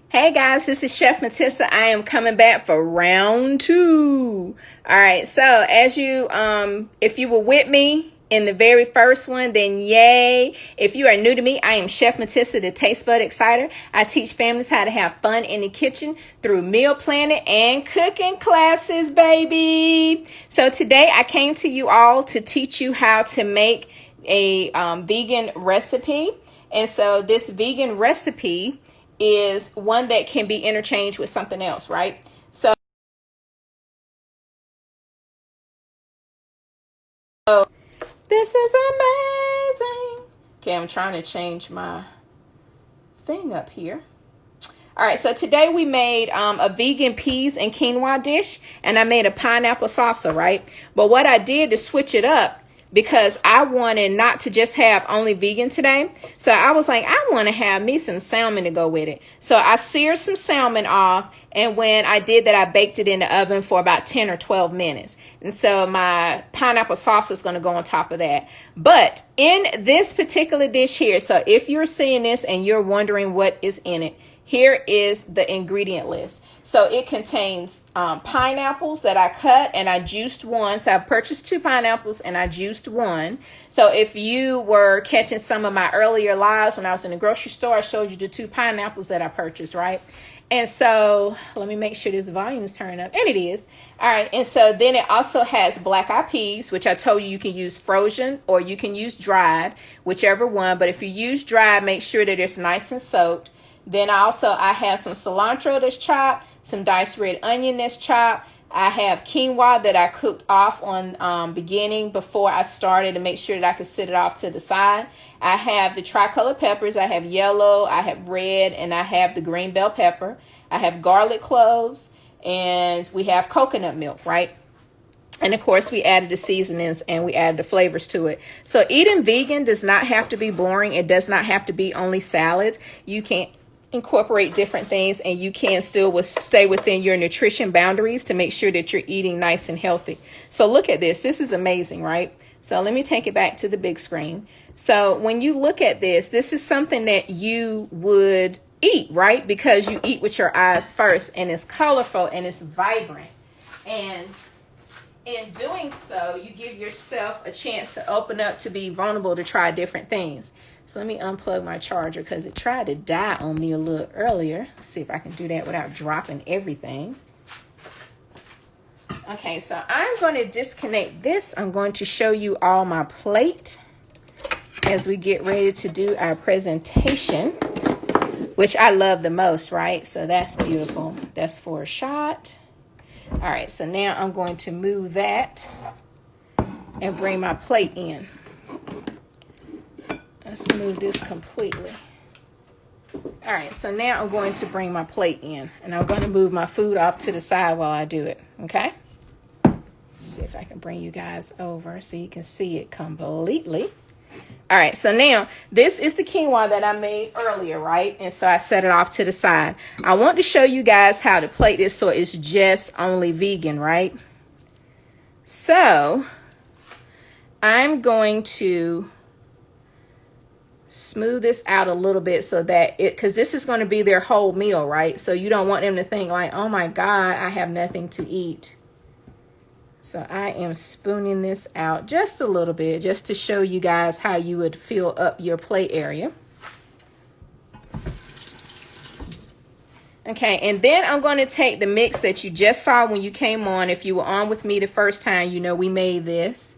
Hey guys, this is Chef Metisia. I am coming back for round two. All right, so as you, if you were with me in the very first one, then yay. If you are new to me, I am Chef Metisia, the Taste Bud Exciter. I teach families how to have fun in the kitchen through meal planning and cooking classes, baby. So today I came to you all to teach you how to make a vegan recipe. And so this vegan recipe is one that can be interchanged with something else, right? So this is amazing. Okay, I'm trying to change my thing up here. All right, so today we made a vegan peas and quinoa dish, and I made a pineapple salsa, right? But what I did to switch it up, because I wanted not to just have only vegan today. So I was like, I want to have me some salmon to go with it. So I seared some salmon off. And when I did that, I baked it in the oven for about 10 or 12 minutes. And so my pineapple sauce is going to go on top of that. But in this particular dish here, so if you're seeing this and you're wondering what is in it, here is the ingredient list. So it contains pineapples that I cut and I juiced one. So I purchased 2 pineapples and I juiced one. So if you were catching some of my earlier lives when I was in the grocery store, I showed you the 2 pineapples that I purchased, right? And so let me make sure this volume is turned up. And it is. All right. And so then it also has black eyed peas, which I told you can use frozen or you can use dried, whichever one. But if you use dried, make sure that it's nice and soaked. Then I have some cilantro that's chopped, some diced red onion that's chopped. I have quinoa that I cooked off on beginning before I started to make sure that I could sit it off to the side. I have the tricolor peppers. I have yellow, I have red, and I have the green bell pepper. I have garlic cloves, and we have coconut milk, right? And of course, we added the seasonings and we added the flavors to it. So eating vegan does not have to be boring. It does not have to be only salads. You can incorporate different things and you can still stay within your nutrition boundaries to make sure that you're eating nice and healthy. So look at this. This is amazing, right? So let me take it back to the big screen. So when you look at this, this is something that you would eat, right? Because you eat with your eyes first, and it's colorful and it's vibrant. And in doing so, you give yourself a chance to open up to be vulnerable to try different things. So let me unplug my charger because it tried to die on me a little earlier. Let's see if I can do that without dropping everything. Okay, so I'm going to disconnect this. I'm going to show you all my plate as we get ready to do our presentation, which I love the most, right? So that's beautiful. That's for a shot. All right, so now I'm going to move that and bring my plate in. Let's move this completely. All right, so now I'm going to bring my plate in, and I'm going to move my food off to the side while I do it, okay? Let's see if I can bring you guys over so you can see it completely. All right, so now this is the quinoa that I made earlier, right? And so I set it off to the side. I want to show you guys how to plate this so it's just only vegan, right? So I'm going to smooth this out a little bit so that because this is going to be their whole meal, right? So you don't want them to think like, oh my God, I have nothing to eat. So I am spooning this out just a little bit just to show you guys how you would fill up your plate area. Okay, and then I'm going to take the mix that you just saw when you came on. If you were on with me the first time, you know we made this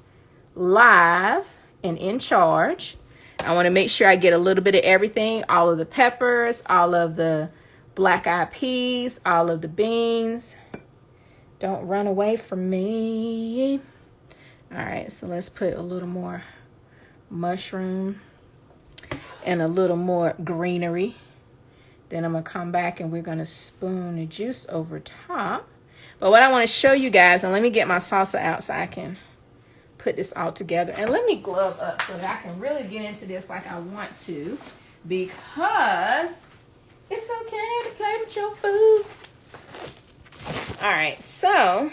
live and in charge. I want to make sure I get a little bit of everything, all of the peppers, all of the black eyed peas, all of the beans. Don't run away from me. All right, so let's put a little more mushroom and a little more greenery. Then I'm going to come back and we're going to spoon the juice over top. But what I want to show you guys, and let me get my salsa out so I can put this all together. And let me glove up so that I can really get into this like I want to, because it's okay to play with your food. All right, so,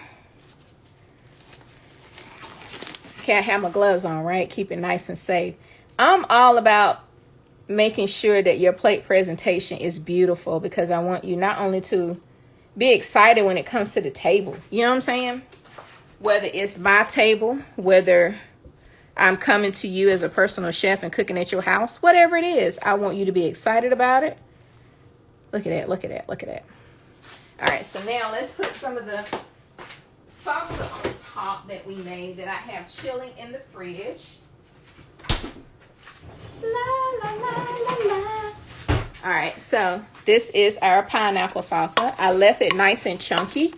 okay, I have my gloves on, right? Keep it nice and safe. I'm all about making sure that your plate presentation is beautiful, because I want you not only to be excited when it comes to the table, you know what I'm saying? Whether it's my table, whether I'm coming to you as a personal chef and cooking at your house, whatever it is, I want you to be excited about it. Look at that, look at that, look at that. All right, so now let's put some of the salsa on top that we made that I have chilling in the fridge. La, la, la, la, la. All right, so this is our pineapple salsa. I left it nice and chunky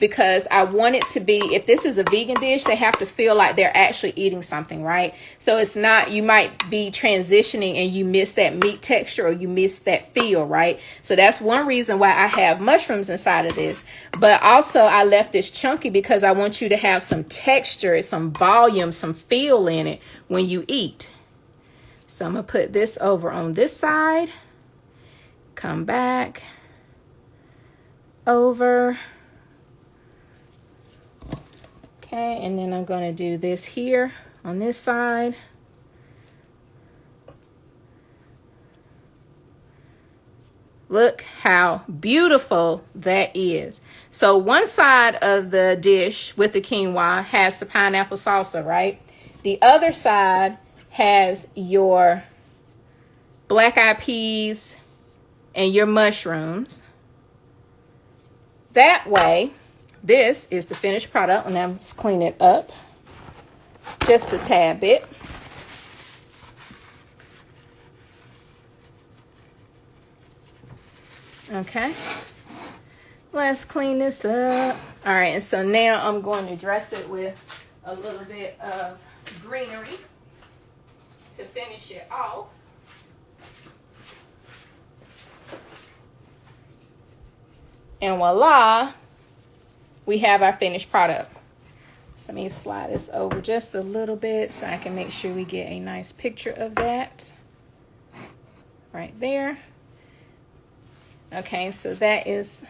because I want it to be, if this is a vegan dish, they have to feel like they're actually eating something, right? So it's not, you might be transitioning and you miss that meat texture or you miss that feel, right? So that's one reason why I have mushrooms inside of this. But also I left this chunky because I want you to have some texture, some volume, some feel in it when you eat. So I'm going to put this over on this side. Come back. Over. Okay, and then I'm going to do this here on this side. Look how beautiful that is. So one side of the dish with the quinoa has the pineapple salsa, right? The other side has your black-eyed peas and your mushrooms. That way, this is the finished product. And now let's clean it up just a tad bit. Okay, let's clean this up. All right, and so now I'm going to dress it with a little bit of greenery to finish it off. And voila, we have our finished product. So let me slide this over just a little bit so I can make sure we get a nice picture of that right there. Okay, so that is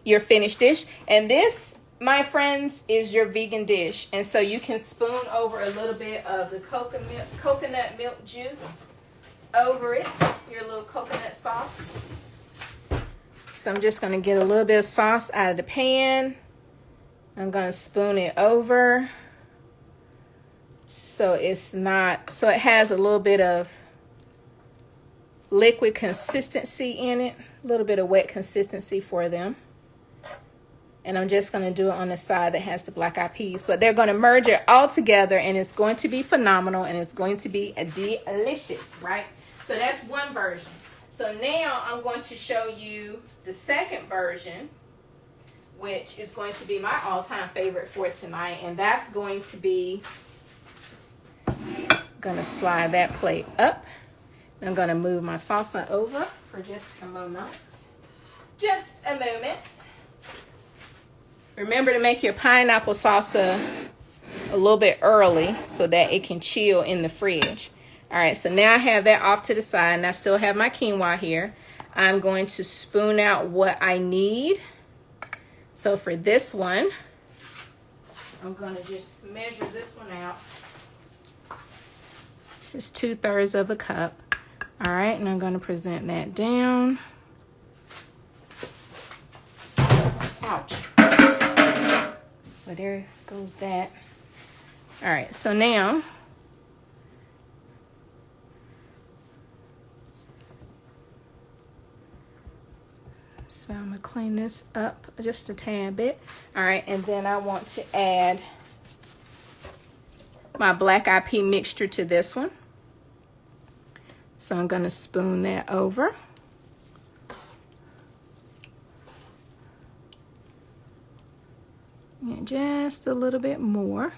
your finished dish. And this, my friends, is your vegan dish. And so you can spoon over a little bit of the coconut milk juice over it, your little coconut sauce. So I'm just going to get a little bit of sauce out of the pan. I'm going to spoon it over so it's not, so it has a little bit of liquid consistency in it, a little bit of wet consistency for them. And I'm just going to do it on the side that has the black-eyed peas. But they're going to merge it all together, and it's going to be phenomenal, and it's going to be delicious, right? So that's one version. So now I'm going to show you the second version, which is going to be my all-time favorite for tonight. And that's going to be, I'm going to slide that plate up. I'm going to move my salsa over for just a moment. Just a moment. Remember to make your pineapple salsa a little bit early so that it can chill in the fridge. All right, so now I have that off to the side, and I still have my quinoa here. I'm going to spoon out what I need. So for this one, I'm going to just measure this one out. This is 2/3 of a cup. All right, and I'm going to present that down. Ouch. Well, there goes that. All right, so now I'm going to clean this up just a tad bit. All right, and then I want to add my black-eyed pea mixture to this one. So I'm going to spoon that over. And just a little bit more.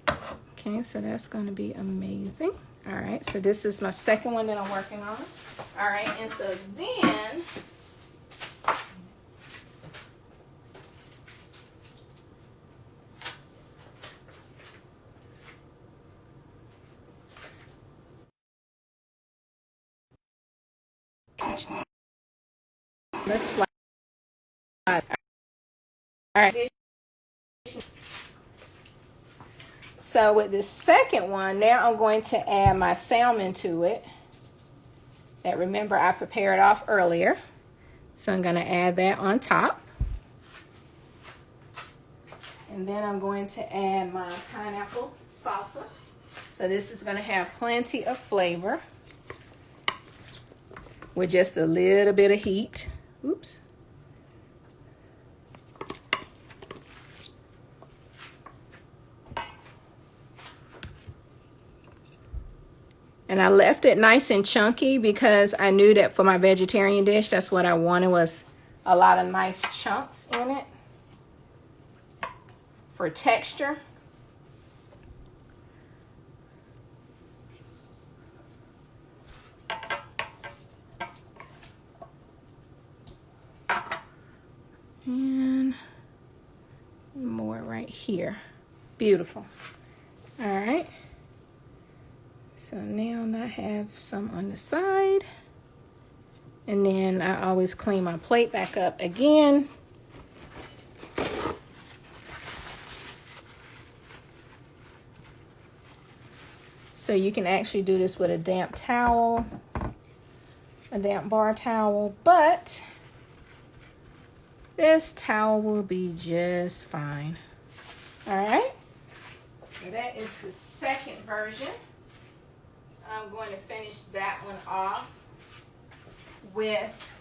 Okay, so that's going to be amazing. All right, so this is my second one that I'm working on. All right, and so then let's slide. All right. so with this second one, now I'm going to add my salmon to it. That, remember, I prepared off earlier. So I'm going to add that on top. And then I'm going to add my pineapple salsa. So this is going to have plenty of flavor with just a little bit of heat. Oops. And I left it nice and chunky because I knew that for my vegetarian dish, that's what I wanted, was a lot of nice chunks in it for texture. And more right here. Beautiful. All right. So now I have some on the side. And then I always clean my plate back up again. So you can actually do this with a damp towel, a damp bar towel, but this towel will be just fine. All right. So that is the second version. I'm going to finish that one off with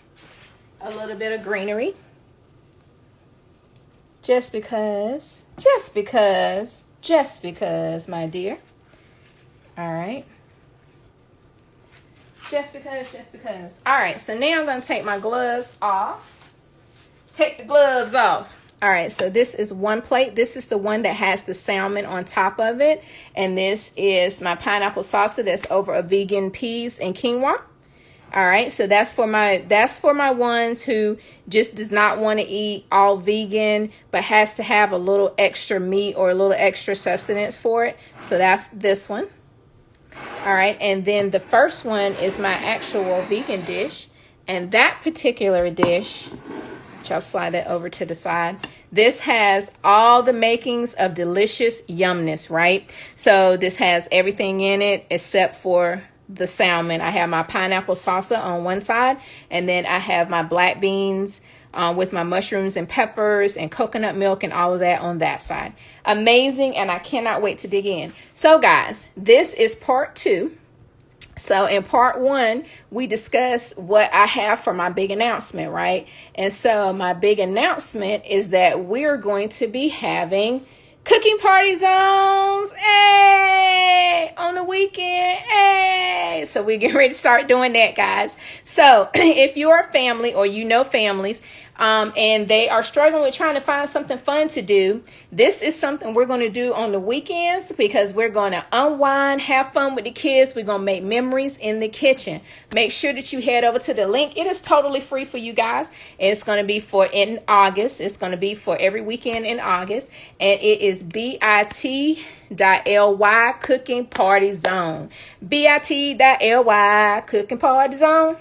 a little bit of greenery. Just because, my dear. All right. Just because. All right, so now I'm going to take my gloves off. Take the gloves off. All right, so this is one plate. This is the one that has the salmon on top of it. And this is my pineapple salsa that's over a vegan peas and quinoa. All right, so that's for my ones who just does not want to eat all vegan, but has to have a little extra meat or a little extra substance for it. So that's this one. All right, and then the first one is my actual vegan dish. And that particular dish, I'll slide that over to the side. This has all the makings of delicious yumness, right? So this has everything in it except for the salmon. I have my pineapple salsa on one side, and then I have my black beans with my mushrooms and peppers and coconut milk and all of that on that side. Amazing, and I cannot wait to dig in. So guys, this is part 2. So in part 1, we discussed what I have for my big announcement, right? And so my big announcement is that we're going to be having cooking party zones, hey, on the weekend, hey. So we're getting ready to start doing that, guys. So if you're a family or you know families, and they are struggling with trying to find something fun to do, this is something we're going to do on the weekends because we're going to unwind, have fun with the kids. We're going to make memories in the kitchen. Make sure that you head over to the link. It is totally free for you guys. It's going to be for in August. It's going to be for every weekend in August. And it is bit.ly cooking party zone. bit.ly cooking party zone.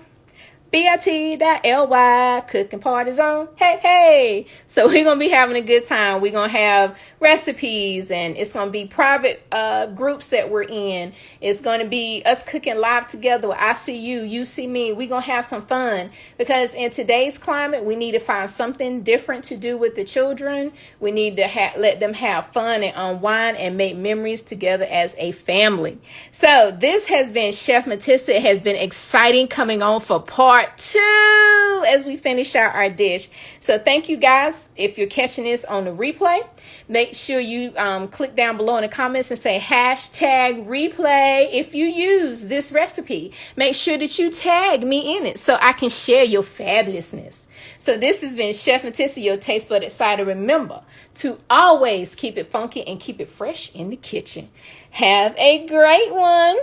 bit.ly cooking party zone. Hey, hey. So we're going to be having a good time. We're going to have recipes, and it's going to be private groups that we're in. It's going to be us cooking live together. I see you, you see me. We're going to have some fun because in today's climate, we need to find something different to do with the children. We need to let them have fun and unwind and make memories together as a family. So this has been Chef Metisia. It has been exciting coming on for part 2 as we finish out our dish. So thank you guys. If you're catching this on the replay, make sure you click down below in the comments and say #replay if you use this recipe. Make sure that you tag me in it so I can share your fabulousness. So this has been Chef Metisia, your taste bud excited. Remember to always keep it funky and keep it fresh in the kitchen. Have a great one.